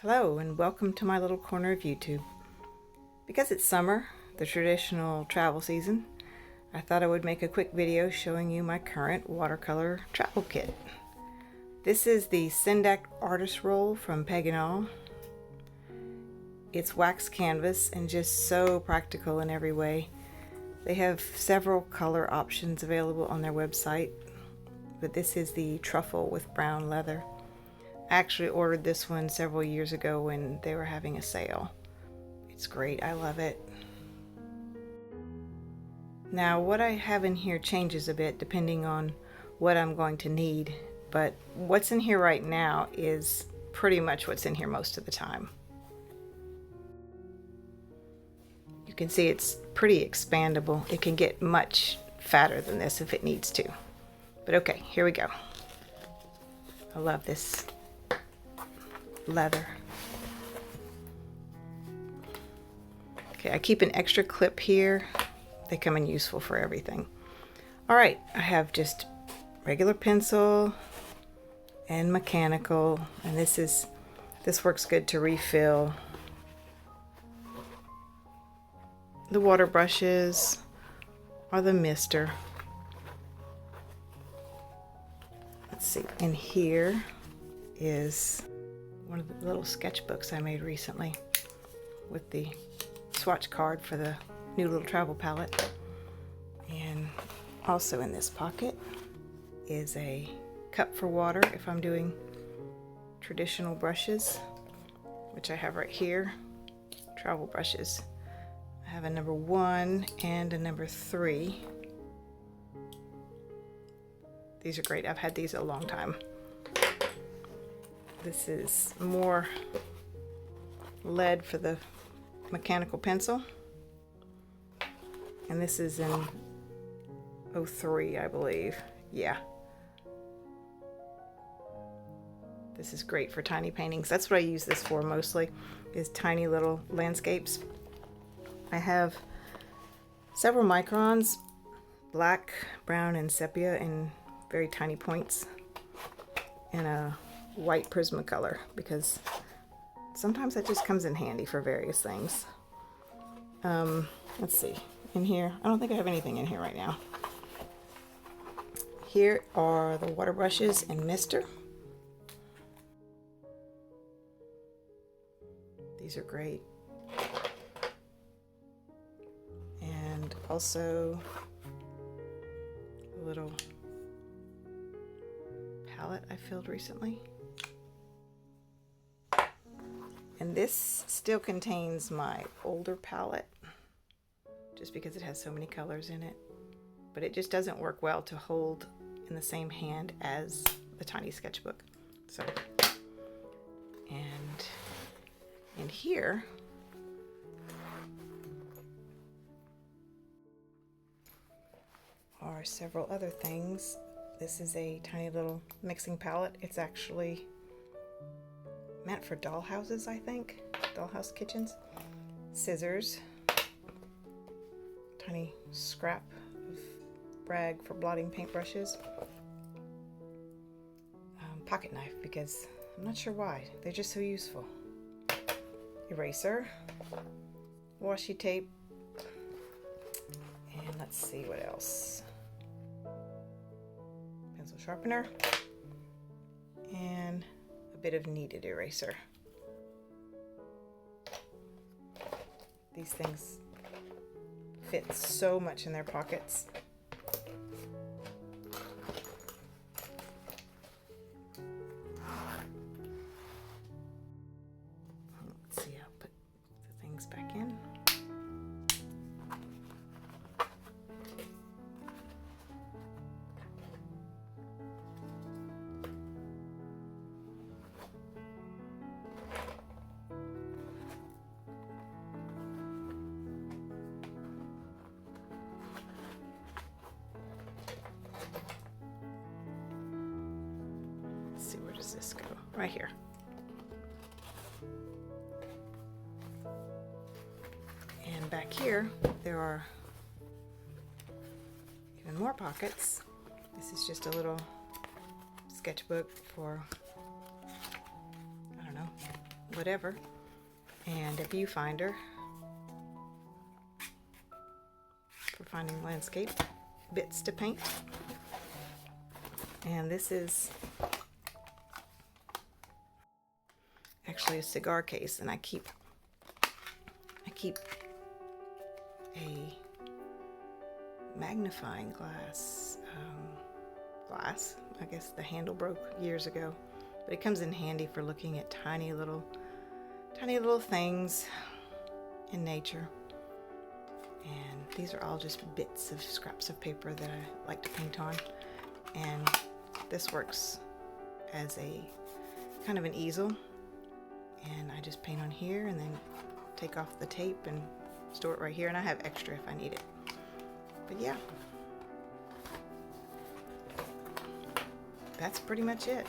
Hello and welcome to my little corner of YouTube. Because it's summer, the traditional travel season, I thought I would make a quick video showing you my current watercolor travel kit. This is the Sendak artist roll from Paganal. It's wax canvas and just so practical in every way. They have several color options available on their website, but this is the truffle with brown leather. I actually ordered this one several years ago when they were having a sale. It's great, I love it. Now what I have in here changes a bit depending on what I'm going to need, but what's in here right now is pretty much what's in here most of the time. You can see it's pretty expandable. It can get much fatter than this if it needs to. But okay, here we go. I love this leather. Okay, I keep an extra clip here. They come in useful for everything. All right, I have just regular pencil and mechanical, and this works good to refill the water brushes or the mister. Let's see, in here is one of the little sketchbooks I made recently with the swatch card for the new little travel palette. And also in this pocket is a cup for water if I'm doing traditional brushes, which I have right here. Travel brushes. I have a number 1 and a number 3. These are great. I've had these a long time. This is more lead for the mechanical pencil. And this is in 03, I believe. Yeah. This is great for tiny paintings. That's what I use this for mostly, is tiny little landscapes. I have several microns, black, brown, and sepia in very tiny points, and a white Prismacolor, because sometimes that just comes in handy for various things. Let's see, in here, I don't think I have anything in here right now. Here are the water brushes and mister. These are great. And also a little palette I filled recently. And this still contains my older palette, just because it has so many colors in it. But it just doesn't work well to hold in the same hand as the tiny sketchbook. So, and in here are several other things. This is a tiny little mixing palette. It's actually meant for dollhouses, I think. Dollhouse kitchens. Scissors. Tiny scrap of rag for blotting paintbrushes. Pocket knife, because I'm not sure why. They're just so useful. Eraser. Washi tape. And let's see what else. Pencil sharpener. And a bit of kneaded eraser. These things fit so much in their pockets. Let's see, I'll put the things back in. Where does this go? Right here. And back here there are even more pockets. This is just a little sketchbook for, I don't know, whatever, and a viewfinder for finding landscape bits to paint. And this is actually a cigar case, and I keep a magnifying glass. I guess the handle broke years ago, but it comes in handy for looking at tiny little things in nature. And these are all just bits of scraps of paper that I like to paint on. And this works as a kind of an easel. And I just paint on here and then take off the tape and store it right here. And I have extra if I need it. But yeah, that's pretty much it.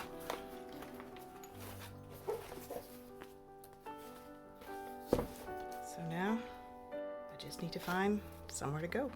So now I just need to find somewhere to go.